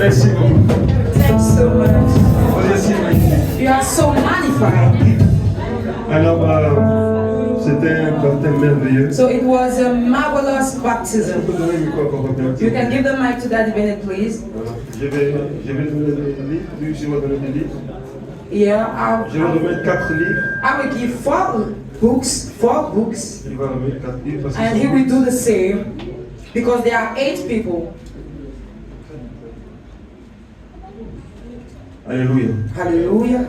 Merci beaucoup. Thanks so much. Vous êtes si magnifique. You are so magnified. Alors, c'était un baptême merveilleux. So it was a marvelous Vous baptism. pouvez donner le micro encore un petit You peu. can give the mic to Daddy Bennett, please. Voilà. Je vais donner des livres. Lui aussi va donner des livres. Yeah, Je vais remettre 4 livres. I will give 4 books. Il va remettre 4 livres parce And que he will do the same because there are 8 people. Alléluia. Hallelujah.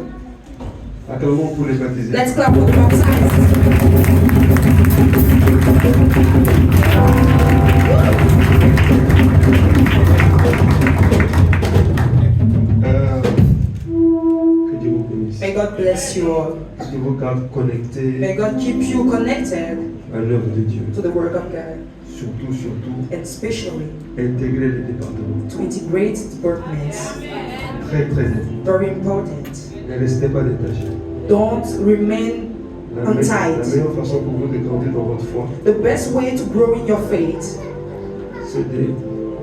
Acclamons pour les baptisés. Let's clap for the baptized. Que Dieu vous bénisse. May God bless you all. Que Dieu vous garde connectés May God keep you connected à l'œuvre de Dieu. to the work of God, Surtout, and especially intégrer les départements. to integrate departments. Très important. Very important. Ne restez pas détachés. Don't remain La untied. meilleure façon pour vous de grandir dans votre foi, The best way to grow in your faith c'est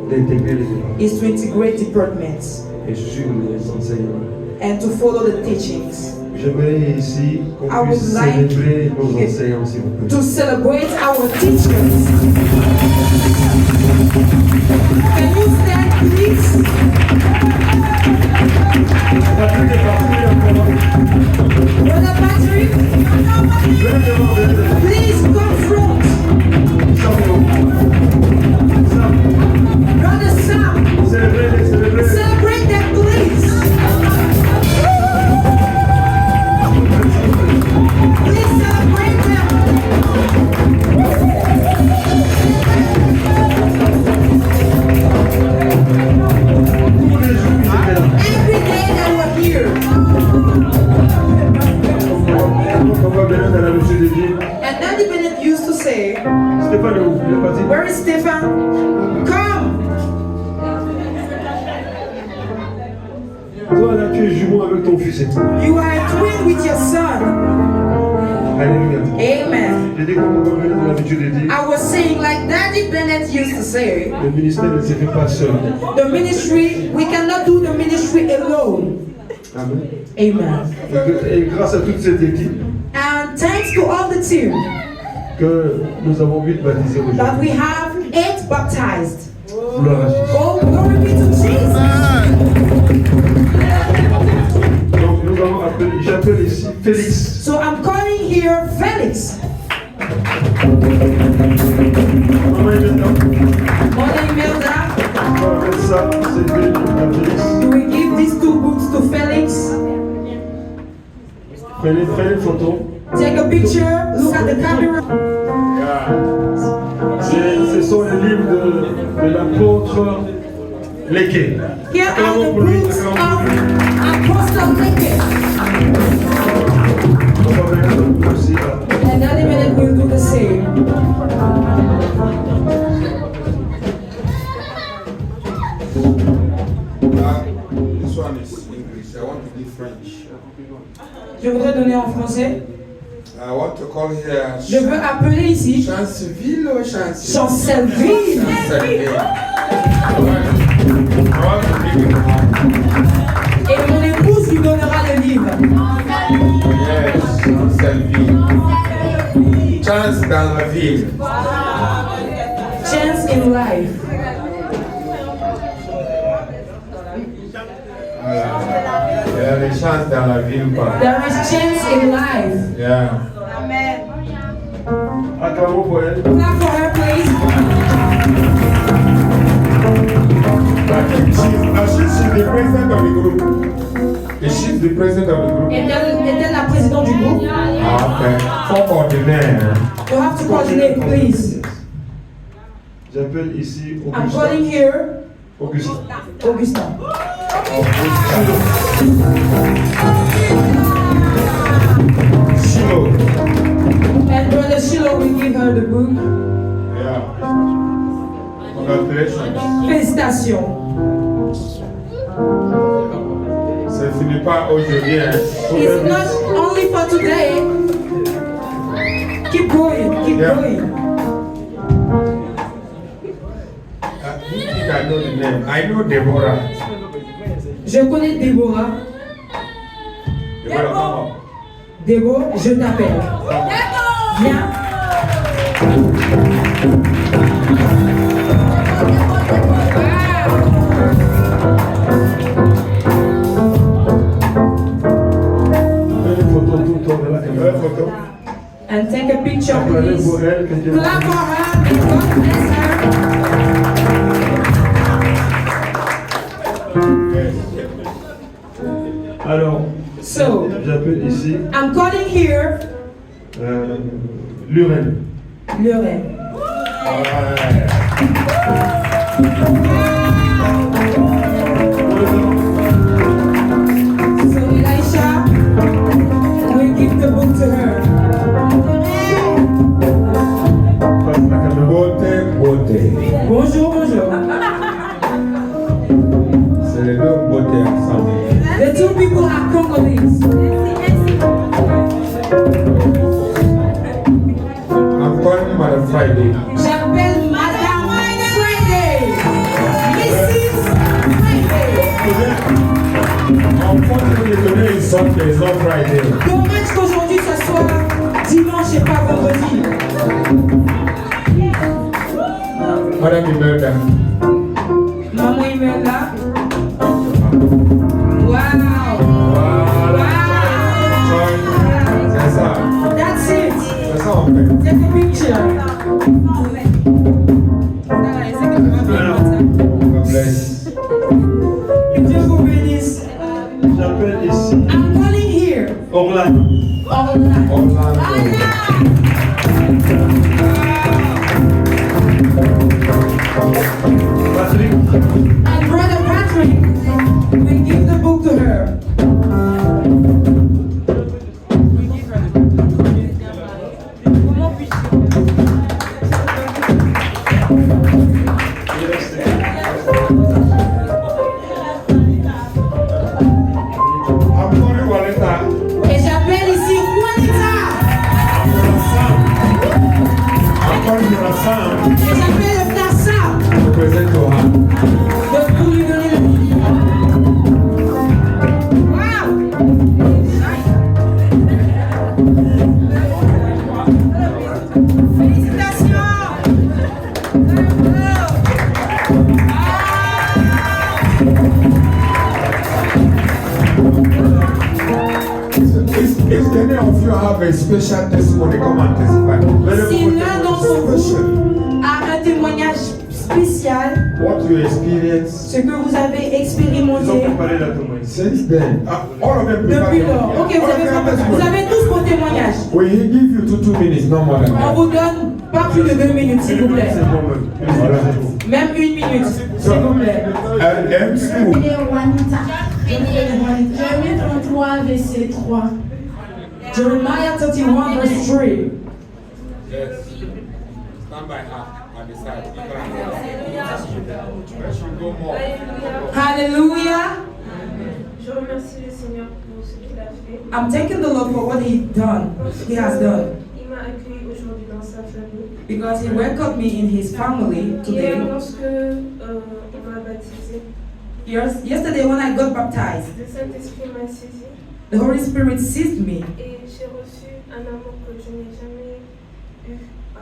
d'intégrer les départements is to integrate departments et suivre les enseignements. and to follow the teachings. J'aimerais ici qu'on I puisse would like célébrer nos enseignants, s'il vous plaît. To celebrate our teachers. Can you stand, please? Brother Patrick, please come front. Brother Sam, celebrate them, please. Please celebrate them. Every day that we're here. Papa Bernard a l'habitude de dire, And Daddy Bennett used to say, Stéphane est où? Il est parti. where is Stefan? Come. Toi là, tu es jumeau avec ton fils. You are a twin with your son. Alléluia. Amen. J'ai dit comme Papa Bernard a l'habitude de dire, I was saying, like Daddy Bennett used to say, le ministère ne se fait pas seul. the ministry, we cannot do the ministry alone. Amen. Amen. Et grâce à toute cette équipe And thanks to all the team que nous avons 8 baptisés aujourd'hui. that we have 8 baptized. Gloire à Jésus. Oh, glory be to Jesus. Donc nous allons appeler, j'appelle ici Félix. So I'm calling here Felix. Maman Imelda, Mother Imelda, on va appeler ça, c'est Félix. you will give these 2 books to Felix. Prenez une photo. Take a picture, look at the camera. Ce sont les livres de l'apôtre Légué. Here are Acclamons the pour lui, books of acclamons pour lui. Apostle Lincoln. On va venir aussi là. And Daddy Bennett will do the same. This one is English. I want to give French. Je voudrais donner en français. I want to call here Je veux appeler ici Chanceville or Chanceville? Chancelleville. Chanceville. I want to give it. Et mon épouse lui donnera le livre. Yes, Chanceville. Chance dans la ville. Chance in life. Il y a des chances dans la ville, quoi. There is chance in life. Yeah. Acclamons pour elle. Clap for her, please. She's the president of the group. She's the president of the group. Est-elle la présidente du groupe? Ah, okay. For ordinaire. You have to coordinate, please. J'appelle ici I'm calling Augustin. here Augustin. Augustin. Shiloh. And Brother Shiloh will give her the book. Yeah. Congratulations. Félicitations. Ça finit pas aujourd'hui, hein. It's not only for today. Keep going, keep Yeah. going. You think I know the name? I know Deborah. Je connais Déborah. Et voilà, maman. Déborah, je t'appelle. Viens. Fais une photo tout autour de la Une photo. And take a picture, Acclamez please. pour elle, que Dieu la Clap for her. May God bless her. Alors, So, j'appelle ici I'm calling here Lurel. Lurel. Ouais. So Elisha, we give the book to her. Face à la caméra. Beauté, beauté. Bonjour, bonjour. C'est les deux beautés ensemble. The two people are Congolese. I'm calling Madam Friday. J'appelle Madame Friday. Mrs. Friday. Unfortunately, today is Sunday, it's not Friday. Dommage qu'aujourd'hui ce soit dimanche et pas vendredi. Madame Imelda. Maman Imelda. Wow. Voilà. C'est ça. That's it. C'est ça en fait. Take a picture. God bless. Que Dieu vous bénisse. J'appelle ici I'm calling here. Orlando. Orlando. Patrick. And Brother Patrick, we give the book to her. I'm calling Waleta. Et j'appelle ici Juanita. I'm calling Jonathan Et j'appelle le frère Sam. to present to her. Donc pour lui donner le livre. Wow! Félicitations! If any of you have a special testimony, come and testify. Si l'un d'entre vous a un témoignage spécial, What you experience ce que vous avez Ils ont expérimenté préparé la témoignage. since then. All of them depuis lors. Ok, vous avez tous vos témoignages. We give you 2 minutes, no more than On that. vous donne pas plus de 2 minutes, s'il vous plaît. C'est bon, même. Voilà. Même 1 minute, s'il vous plaît. M2. Jérémie 33, verset 3. Jeremiah 31, verse 3. Yes. Stand by her at the side. Hallelujah. Je remercie le Seigneur pour ce qu'il a fait. I'm thanking the Lord for what He has done. Il m'a accueilli aujourd'hui dans sa famille. Because He welcomed me in His family today. Hier, lorsque on m'a baptisé, Yesterday when I got baptized, le Saint-Esprit m'a saisi the Holy Spirit seized me et j'ai reçu un amour que je n'ai jamais eu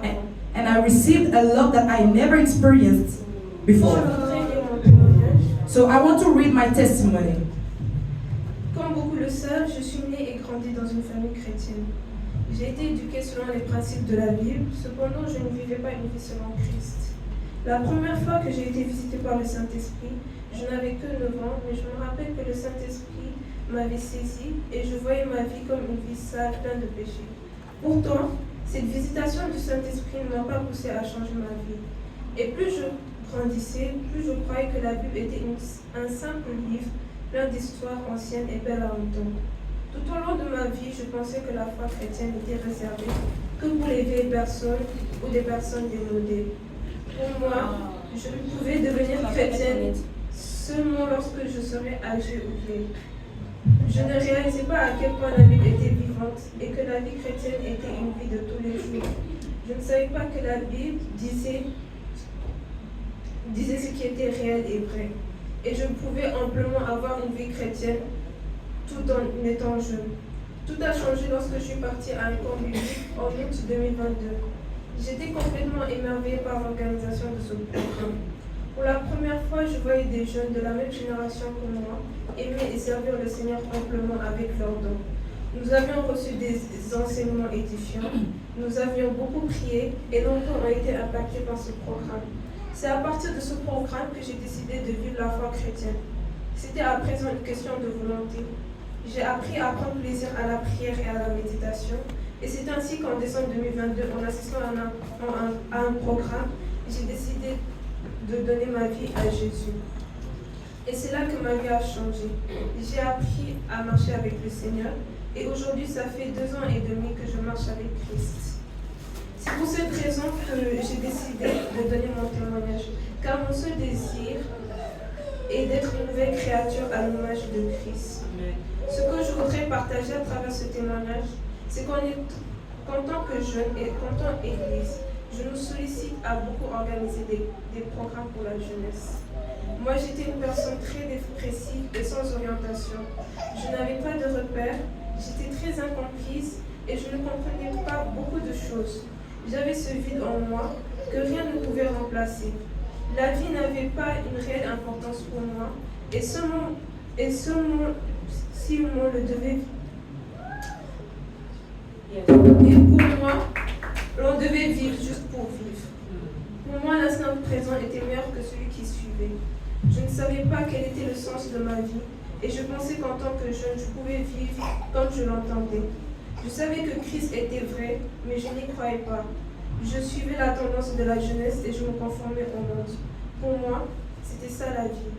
avant. and I received a love that I never experienced Je before. voudrais lire mon témoignage. So I want to read my testimony. Comme beaucoup le savent, je suis née et grandie dans une famille chrétienne. J'ai été éduquée selon les principes de la Bible, cependant je ne vivais pas une vie selon Christ. La première fois que j'ai été visitée par le Saint-Esprit, je n'avais que 9 ans, mais je me rappelle que le Saint-Esprit m'avait saisi et je voyais ma vie comme une vie sale, pleine de péchés. Pourtant, cette visitation du Saint-Esprit ne m'a pas poussé à changer ma vie. Et plus je grandissais, plus je croyais que la Bible était un simple livre plein d'histoires anciennes et belles à entendre. Tout au long de ma vie, je pensais que la foi chrétienne était réservée que pour les vieilles personnes ou des personnes démodées. Pour moi, je pouvais devenir chrétienne seulement lorsque je serais âgée ou vieille. Je ne réalisais pas à quel point la Bible était vivante et que la vie chrétienne était une vie de tous les jours. Je ne savais pas que la Bible disait ce qui était réel et vrai. et je pouvais amplement avoir une vie chrétienne tout en étant jeune. Tout a changé lorsque je suis partie à un camp biblique en août 2022. J'étais complètement émerveillée par l'organisation de ce programme. Pour la première fois, je voyais des jeunes de la même génération que moi aimer et servir le Seigneur amplement avec leurs dons. Nous avions reçu des enseignements édifiants, nous avions beaucoup prié et nombreux ont été impactés par ce programme. C'est à partir de ce programme que j'ai décidé de vivre la foi chrétienne. C'était à présent une question de volonté. J'ai appris à prendre plaisir à la prière et à la méditation. Et c'est ainsi qu'en décembre 2022, en assistant à un programme, j'ai décidé de donner ma vie à Jésus. Et c'est là que ma vie a changé. J'ai appris à marcher avec le Seigneur. Et aujourd'hui, ça fait 2 ans et demi que je marche avec Christ. C'est pour cette raison que j'ai décidé de donner mon témoignage. Car mon seul désir est d'être une nouvelle créature à l'image de Christ. Ce que je voudrais partager à travers ce témoignage, c'est qu'en tant que jeune et qu'en tant qu'Église, je nous sollicite à beaucoup organiser des programmes pour la jeunesse. Moi, j'étais une personne très dépressive et sans orientation. Je n'avais pas de repères, j'étais très incomprise et je ne comprenais pas beaucoup de choses. J'avais ce vide en moi que rien ne pouvait remplacer. La vie n'avait pas une réelle importance pour moi et si on le devait. Et pour moi, l'on devait vivre juste pour vivre. Pour moi, l'instant présent était meilleur que celui qui suivait. Je ne savais pas quel était le sens de ma vie et je pensais qu'en tant que jeune, je pouvais vivre comme je l'entendais. Je savais que Christ était vrai, mais je n'y croyais pas. Je suivais la tendance de la jeunesse et je me conformais au monde. Pour moi, c'était ça la vie.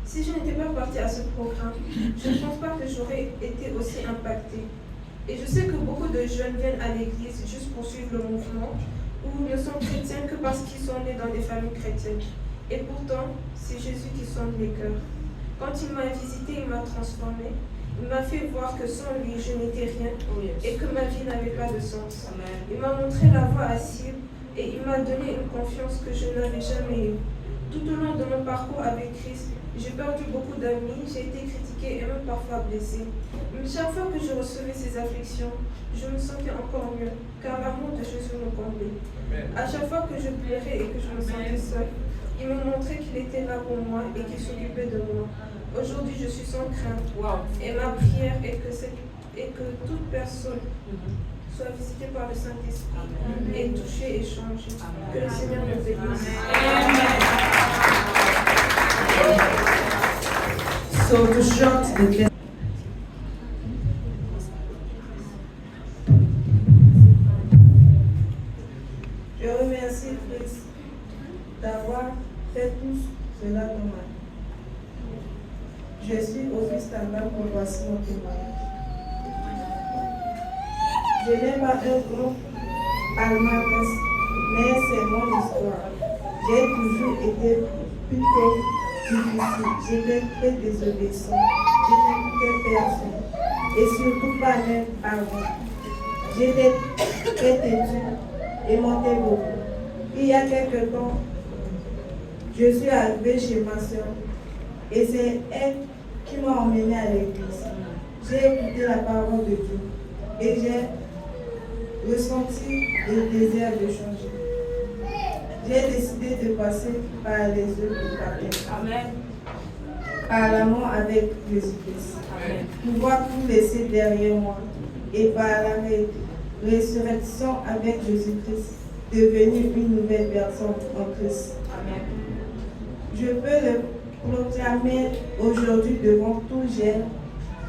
Si je n'étais pas partie à ce programme, je ne pense pas que j'aurais été aussi impactée. Et je sais que beaucoup de jeunes viennent à l'église juste pour suivre le mouvement ou ne sont chrétiens que parce qu'ils sont nés dans des familles chrétiennes. Et pourtant, c'est Jésus qui sonde les cœurs. Quand il m'a visité, il m'a transformée. Il m'a fait voir que sans lui, je n'étais rien et que ma vie n'avait pas de sens. Il m'a montré la voie à suivre et il m'a donné une confiance que je n'avais jamais eue. Tout au long de mon parcours avec Christ, j'ai perdu beaucoup d'amis, j'ai été critiquée et même parfois blessée. Mais chaque fois que je recevais ces afflictions, je me sentais encore mieux, car l'amour de Jésus me comblait. À chaque fois que je pleurais et que je me sentais seule, il me montrait qu'il était là pour moi et qu'il s'occupait de moi. Aujourd'hui, je suis sans crainte. Et ma prière est que toute personne soit visitée par le Saint-Esprit et touchée et changée. Que le Seigneur nous bénisse. So to short the Je remercie Christ d'avoir fait tout cela dans ma vie. Je suis Auguste Tamba pour voici mon témoignage. Je n'ai pas un grand palmarès, mais c'est mon histoire. J'ai toujours été plutôt difficile. J'étais très désobéissant. Je n'écoutais personne. Et surtout pas mes parents. J'étais très têtue et mentais beaucoup. Il y a quelque temps, je suis arrivée chez ma soeur et c'est elle qui m'a emmenée à l'église. J'ai écouté la parole de Dieu et j'ai ressenti le désir de changer. J'ai décidé de passer par les œuvres du baptême. Par l'amour avec Jésus-Christ. Pouvoir tout laisser derrière moi et par la résurrection avec Jésus-Christ, devenir une nouvelle personne en Christ. Je peux le proclamer aujourd'hui devant tout. J'ai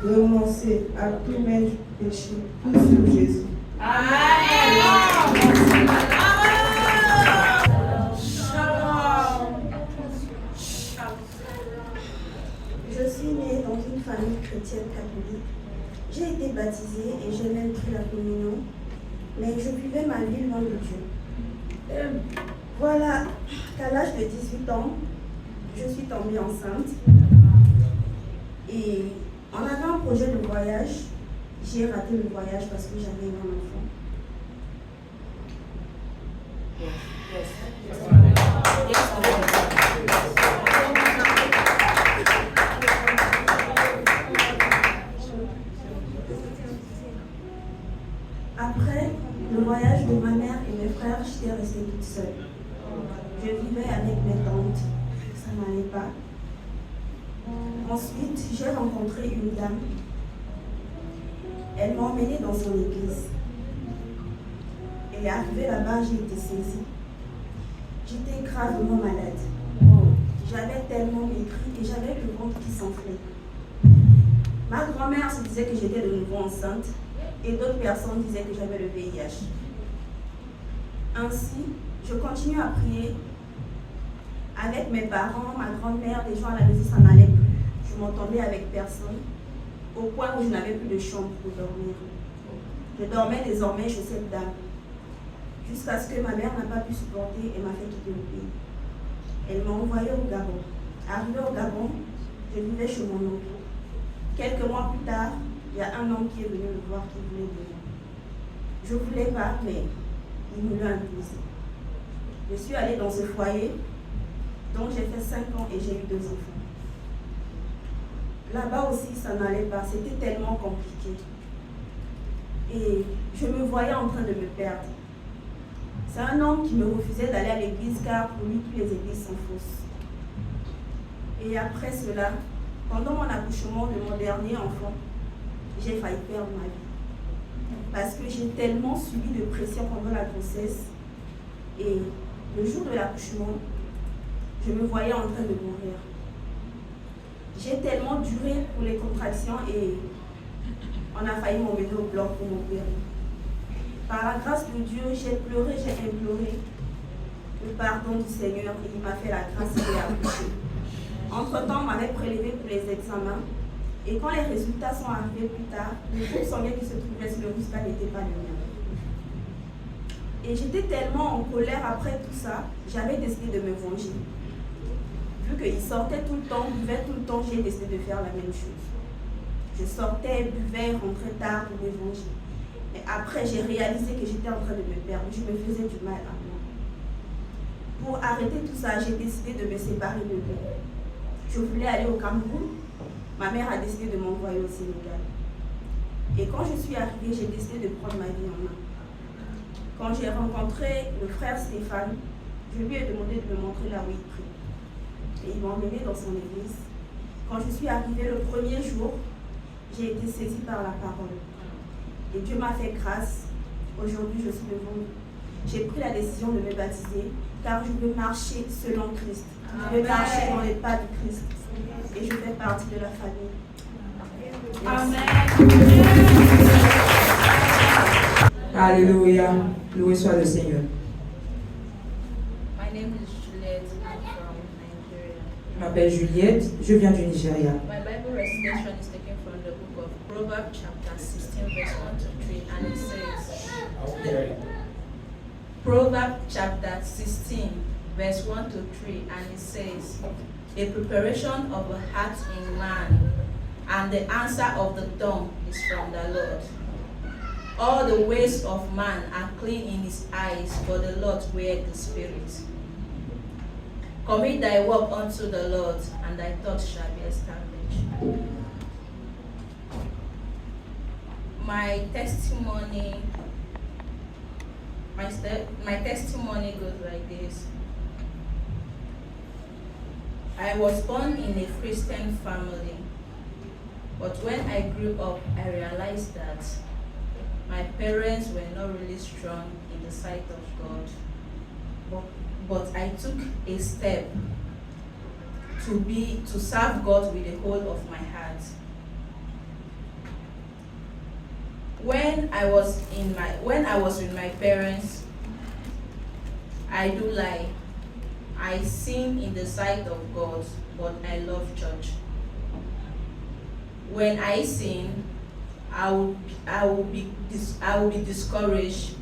renoncé à tous mes péchés, tout sur Jésus. Je suis née dans une famille chrétienne catholique. J'ai été baptisée et j'ai même pris la communion, mais je vivais ma vie loin de Dieu. Voilà qu'à l'âge de 18 ans, je suis tombée enceinte et en avant un projet de voyage, j'ai raté le voyage parce que j'avais un enfant. pas. Ensuite, j'ai rencontré une dame. Elle m'a emmenée dans son église. Et arrivée là-bas, j'ai été saisie. J'étais gravement malade. J'avais tellement maigri et j'avais le ventre qui s'enflait. Ma grand-mère se disait que j'étais de nouveau enceinte et d'autres personnes disaient que j'avais le VIH. Ainsi, je continue à prier. Avec mes parents, ma grand-mère, les gens à la maison, ça n'allait plus. Je m'entendais avec personne, au point où je n'avais plus de chambre pour dormir. Je dormais désormais chez cette dame, jusqu'à ce que ma mère n'a pas pu supporter et m'a fait quitter le pays. Elle m'a envoyé au Gabon. Arrivé au Gabon, je vivais chez mon oncle. Quelques mois plus tard, il y a un homme qui est venu me voir qui voulait de moi. Je ne voulais pas, mais il me l'a imposé. Je suis allée dans ce foyer, dont j'ai fait 5 ans et j'ai eu 2 enfants. Là-bas aussi, ça n'allait pas, c'était tellement compliqué. Et je me voyais en train de me perdre. C'est un homme qui me refusait d'aller à l'église car pour lui, toutes les églises sont fausses. Et après cela, pendant mon accouchement de mon dernier enfant, j'ai failli perdre ma vie. Parce que j'ai tellement subi de pression pendant la grossesse. Et le jour de l'accouchement, je me voyais en train de mourir. J'ai tellement duré pour les contractions et on a failli m'emmener au bloc pour m'opérer. Par la grâce de Dieu, j'ai pleuré, j'ai imploré le pardon du Seigneur et il m'a fait la grâce et accouché. Entre-temps, on m'avait prélevé pour les examens et quand les résultats sont arrivés plus tard, le groupe sanguin qui se trouvait sur le résultat n'était pas le mien. Et j'étais tellement en colère après tout ça, j'avais décidé de me venger. Vu qu'il sortait tout le temps, buvait tout le temps, j'ai décidé de faire la même chose. Je sortais, buvais, rentrais tard pour me venger. Mais après, j'ai réalisé que j'étais en train de me perdre. Je me faisais du mal à moi. Pour arrêter tout ça, j'ai décidé de me séparer de lui. Je voulais aller au Cameroun. Ma mère a décidé de m'envoyer au Sénégal. Et quand je suis arrivée, j'ai décidé de prendre ma vie en main. Quand j'ai rencontré le frère Stéphane, je lui ai demandé de me montrer là où il prie. Et il m'a emmené dans son église. Quand je suis arrivée le premier jour, j'ai été saisie par la parole. Et Dieu m'a fait grâce. Aujourd'hui, je suis devant vous. J'ai pris la décision de me baptiser car je veux marcher selon Christ. Je veux marcher dans les pas de Christ. Et je fais partie de la famille. Amen. Alléluia. Loué soit le Seigneur. My name is Juliet. I'm from Nigeria. Je m'appelle Juliette. Je viens du Nigeria. My Bible recitation is taken from the book of Proverbs chapter 16 verse 1 to 3 and it says Proverbs chapter 16 verse 1 to 3 and it says a preparation of a heart in man and the answer of the tongue is from the Lord. All the ways of man are clean in his eyes, but the Lord weigheth the spirit. Commit thy work unto the Lord, and thy thoughts shall be established. My testimony goes like this. I was born in a Christian family, but when I grew up, I realized that my parents were not really strong in the sight of God. But I took a step to serve God with the whole of my heart. When I was with my parents, I do lie. I sin in the sight of God, but I love church. When I sin, I will be discouraged.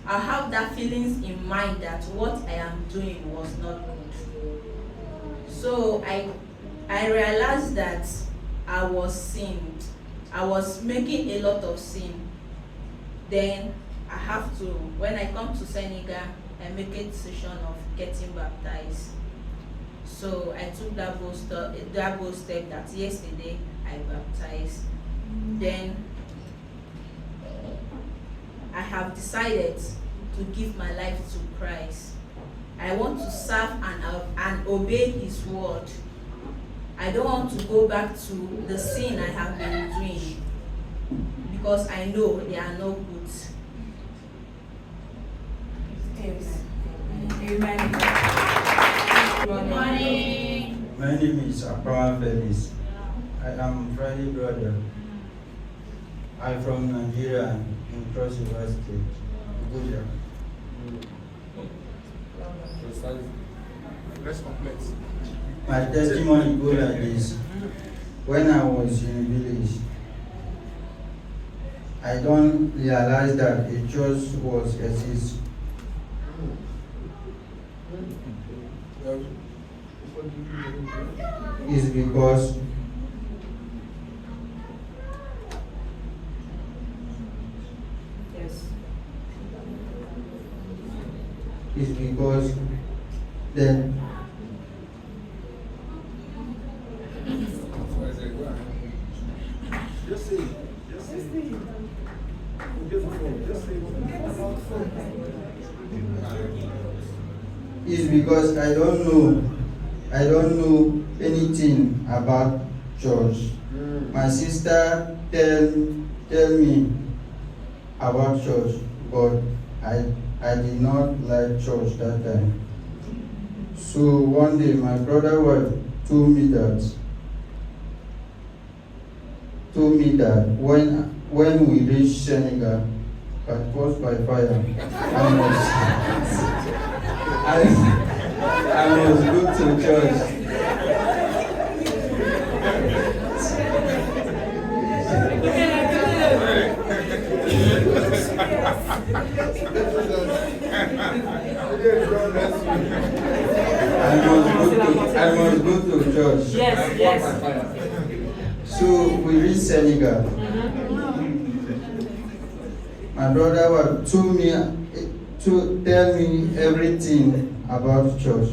I'll have that feelings in mind that what I am doing was not good. So I realized that I was sin. I was making a lot of sin. Then I have to, when I come to Senegal, I make a decision of getting baptized. So I took that bold step that yesterday I baptized. Then I have decided to give my life to Christ. I want to serve and obey His word I don't want to go back to the sin I have been doing because I know they are no good. Amen. Good morning. My name is Abraham Felix. I am Friday brother. I'm from Nigeria in Cross River State, Abuja. Let's complete. My testimony goes like this. When I was in village, I don't realize that a church was exist. It's because Yes. it's because then Just say it. Just say it. Get the phone. Just say it. it's because I don't know anything about church. My sister tell me about church, but I did not like church that time. So one day my brother wife told me that when we reach Senegal, but forced by fire, I was good to church. I must go to church. Yes. So we reached Senegal. My brother was to tell me everything about church.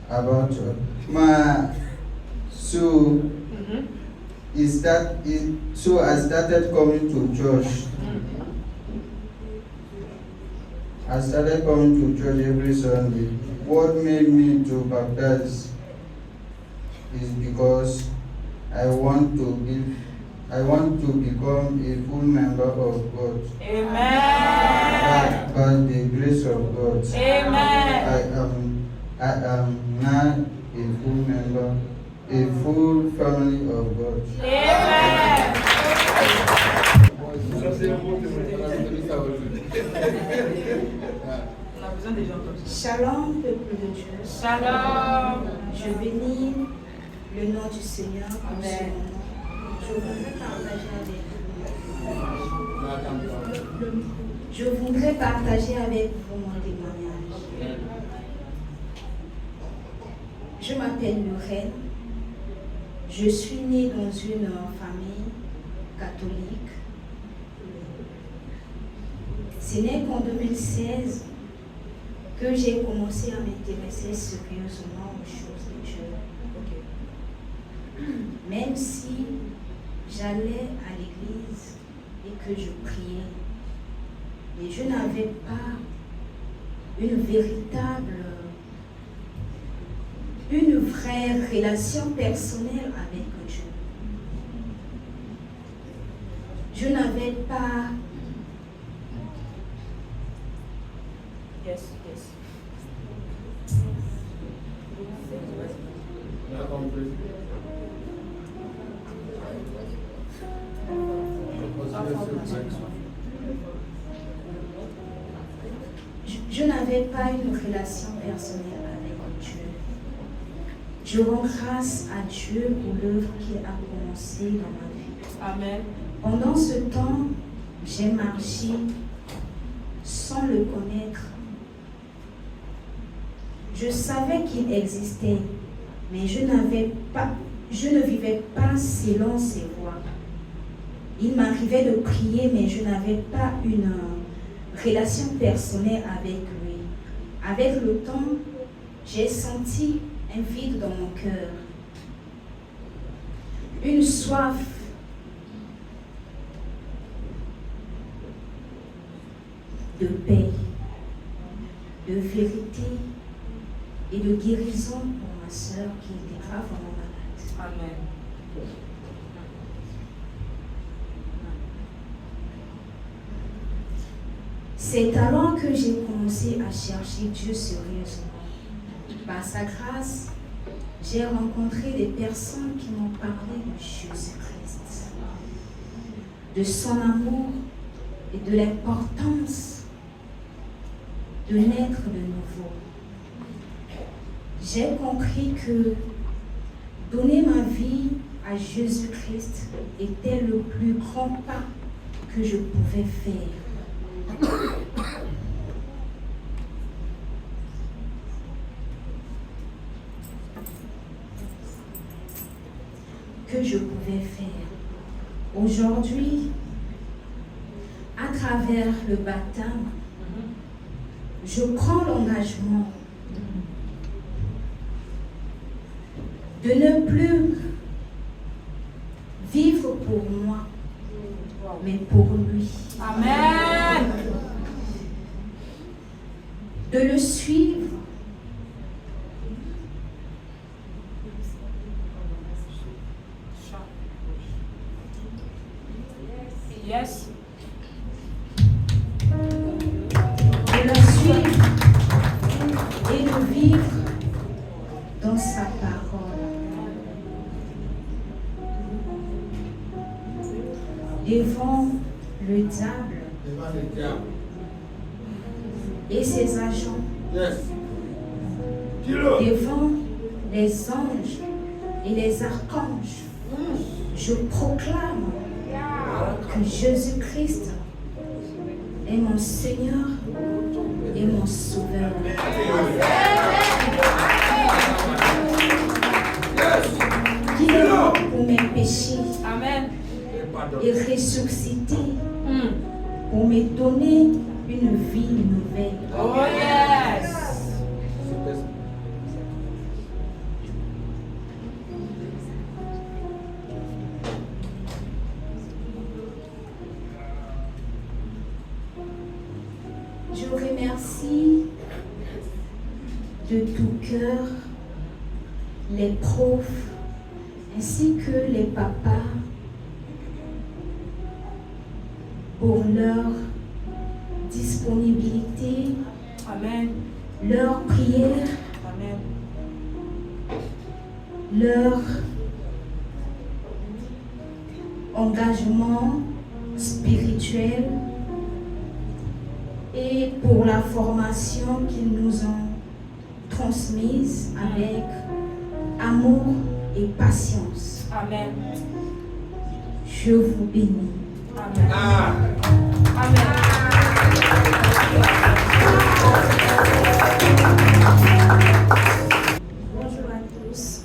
About church. So I started coming to church. I started coming to church every Sunday. What made me to baptize is because I want to become a full member of God. Amen. By the grace of God. Amen. I am now a full member, a full family of God. Amen. Ça, c'est un bon témoignage. On a besoin des gens comme ça. Shalom, peuple de Dieu. Shalom. Je bénis le nom du Seigneur pour ce Amen. moment. Je voudrais partager avec vous mon témoignage. Je m'appelle Lorraine. Je suis née dans une famille catholique. Ce n'est qu'en 2016 que j'ai commencé à m'intéresser sérieusement aux choses de Dieu. Même si j'allais à l'église et que je priais, mais je n'avais pas une vraie relation personnelle avec Dieu. Je n'avais pas Yes. Je n'avais pas une relation personnelle avec Dieu. Je rends grâce à Dieu pour l'œuvre qu'il a commencé dans ma vie. Amen. Pendant ce temps, j'ai marché sans le connaître. Je savais qu'il existait, mais je ne vivais pas selon ses voies. Il m'arrivait de prier, mais je n'avais pas une relation personnelle avec lui. Avec le temps, j'ai senti un vide dans mon cœur, une soif de paix, de vérité et de guérison pour ma sœur qui était gravement malade. Amen. C'est alors que j'ai commencé à chercher Dieu sérieusement. Par sa grâce, j'ai rencontré des personnes qui m'ont parlé de Jésus-Christ, de son amour et de l'importance de naître de nouveau. J'ai compris que donner ma vie à Jésus-Christ était le plus grand pas que je pouvais faire. Aujourd'hui, à travers le baptême, je prends l'engagement de ne plus vivre pour moi, mais pour lui. Amen. De le suivre Yes. de le suivre et de vivre dans sa parole. Devant le diable et ses agents, devant les anges et les archanges, je proclame que Jésus-Christ est mon Seigneur et mon Sauveur. Qu'il est mort pour mes péchés. Amen. Et ressuscité pour me donner une vie nouvelle. Oh yes. Je remercie de tout cœur les profs ainsi que les papas pour leur disponibilité, Amen. leur prière, Amen. leur engagement spirituel et pour la formation qu'ils nous ont transmise avec amour et patience. Amen. Je vous bénis. Amen. Amen. Bonjour à tous.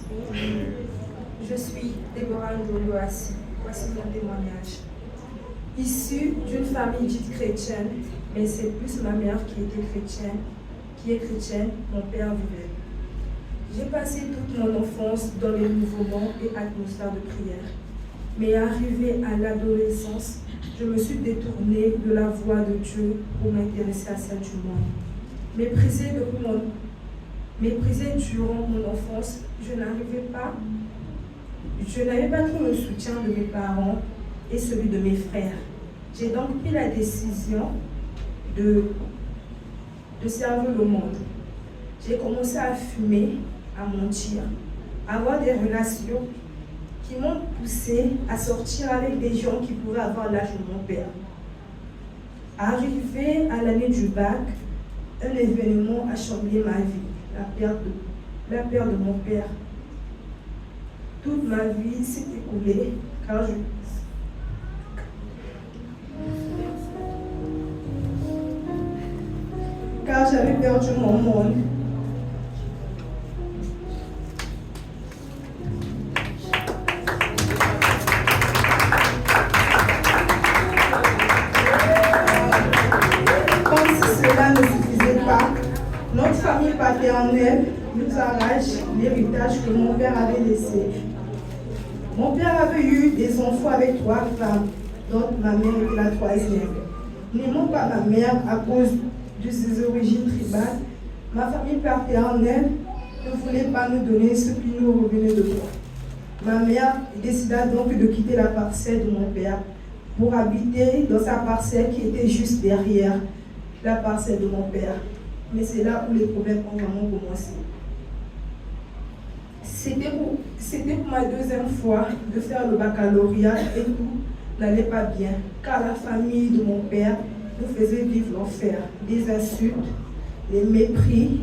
Je suis Déborah Ndolo-Assi. Voici mon témoignage. Issue d'une famille dite chrétienne, mais c'est plus ma mère qui est chrétienne, mon père vivait. J'ai passé toute mon enfance dans les mouvements et atmosphères de prière. Mais arrivé à l'adolescence, je me suis détournée de la voie de Dieu pour m'intéresser à celle du monde. Méprisée durant mon enfance, je n'avais pas trop le soutien de mes parents et celui de mes frères. J'ai donc pris la décision de servir le monde. J'ai commencé à fumer, à mentir, à avoir des relations qui m'ont poussé à sortir avec des gens qui pourraient avoir l'âge de mon père. Arrivé à l'année du bac, un événement a chamboulé ma vie, la perte de mon père. Toute ma vie s'est écoulée car j'avais perdu mon monde. Comme si cela ne suffisait pas, notre famille paternelle nous arrache l'héritage que mon père avait laissé. Mon père avait eu des enfants avec 3 femmes, dont ma mère était la 3e. N'aimant pas ma mère à cause de ses origines tribales, ma famille paternelle ne voulait pas nous donner ce qui nous revenait de droit. Ma mère décida donc de quitter la parcelle de mon père pour habiter dans sa parcelle qui était juste derrière la parcelle de mon père. Mais c'est là où les problèmes ont vraiment commencé. C'était pour ma deuxième fois de faire le baccalauréat et tout n'allait pas bien, car la famille de mon père nous faisait vivre l'enfer, des insultes, les mépris,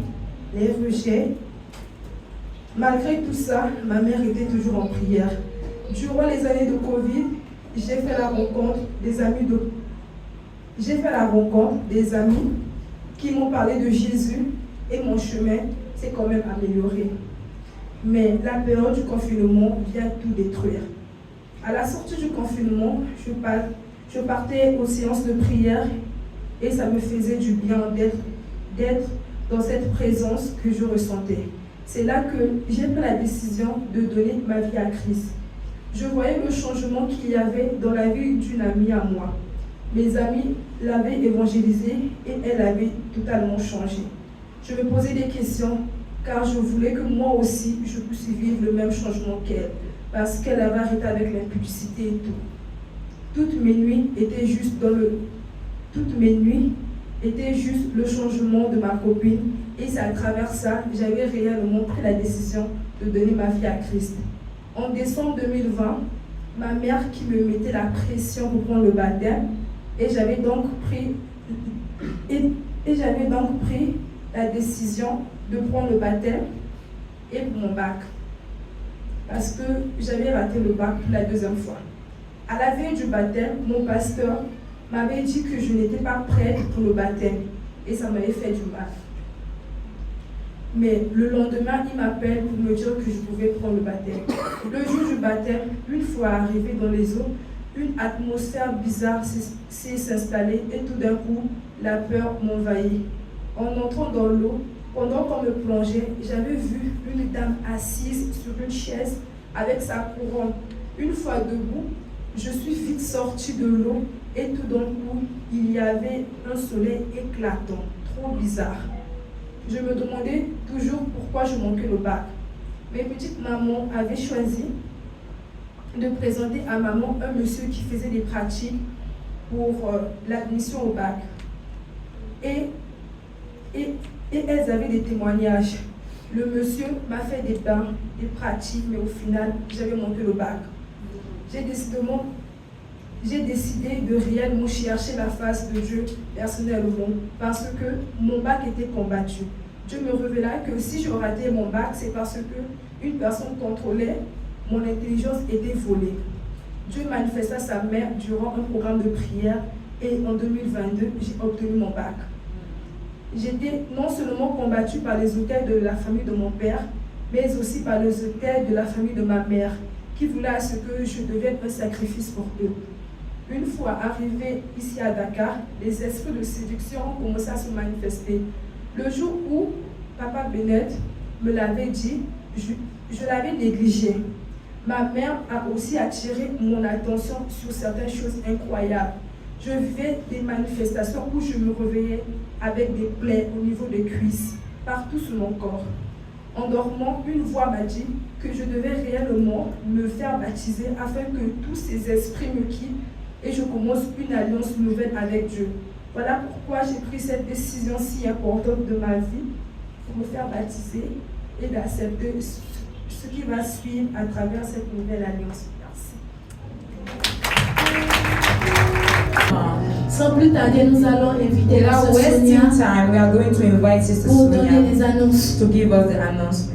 les rejets. Malgré tout ça, ma mère était toujours en prière. Durant les années de Covid, j'ai fait la rencontre des amis qui m'ont parlé de Jésus et mon chemin s'est quand même amélioré. Mais la période du confinement vient tout détruire. À la sortie du confinement, je partais aux séances de prière et ça me faisait du bien d'être dans cette présence que je ressentais. C'est là que j'ai pris la décision de donner ma vie à Christ. Je voyais le changement qu'il y avait dans la vie d'une amie à moi. Mes amis l'avaient évangélisée et elle avait totalement changé. Je me posais des questions car je voulais que moi aussi je puisse vivre le même changement qu'elle, parce qu'elle avait arrêté avec l'impudicité et tout. Toutes mes nuits étaient juste le changement de ma copine et c'est à travers ça j'avais réellement pris la décision de donner ma vie à Christ. En décembre 2020, ma mère qui me mettait la pression pour prendre le baptême et j'avais donc pris la décision de prendre le baptême et pour mon bac. Parce que j'avais raté le bac pour la deuxième fois. À la veille du baptême, mon pasteur m'avait dit que je n'étais pas prête pour le baptême et ça m'avait fait du mal. Mais le lendemain, il m'appelle pour me dire que je pouvais prendre le baptême. Le jour du baptême, une fois arrivé dans les eaux, une atmosphère bizarre s'est installée et tout d'un coup, la peur m'envahit. En entrant dans l'eau, pendant qu'on me plongeait, j'avais vu une dame assise sur une chaise avec sa couronne. Une fois debout, je suis vite sortie de l'eau et tout d'un coup, il y avait un soleil éclatant, trop bizarre. Je me demandais toujours pourquoi je manquais le bac. Mes petites mamans avaient choisi de présenter à maman un monsieur qui faisait des pratiques pour l'admission au bac. Et elles avaient des témoignages. Le monsieur m'a fait des bains, des pratiques, mais au final, j'avais manqué le bac. J'ai décidé de réellement chercher la face de Dieu personnellement parce que mon bac était combattu. Dieu me révéla que si je ratais mon bac, c'est parce qu'une personne contrôlait, mon intelligence était volée. Dieu manifesta sa mère durant un programme de prière et en 2022, j'ai obtenu mon bac. J'étais non seulement combattue par les auteurs de la famille de mon père, mais aussi par les auteurs de la famille de ma mère, qui voulaient à ce que je devienne un sacrifice pour eux. Une fois arrivée ici à Dakar, les esprits de séduction ont commencé à se manifester. Le jour où Papa Bennett me l'avait dit, je l'avais négligé. Ma mère a aussi attiré mon attention sur certaines choses incroyables. Je vivais des manifestations où je me réveillais avec des plaies au niveau des cuisses, partout sur mon corps. En dormant, une voix m'a dit que je devais réellement me faire baptiser afin que tous ces esprits me quittent et je commence une alliance nouvelle avec Dieu. Voilà pourquoi j'ai pris cette décision si importante de ma vie pour me faire baptiser et d'accepter ce qui va suivre à travers cette nouvelle alliance. Sans plus tarder, nous allons inviter la Without wasting Sonia time, we are going to invite Sister pour donner Sonia les annonces. to give us the announcement.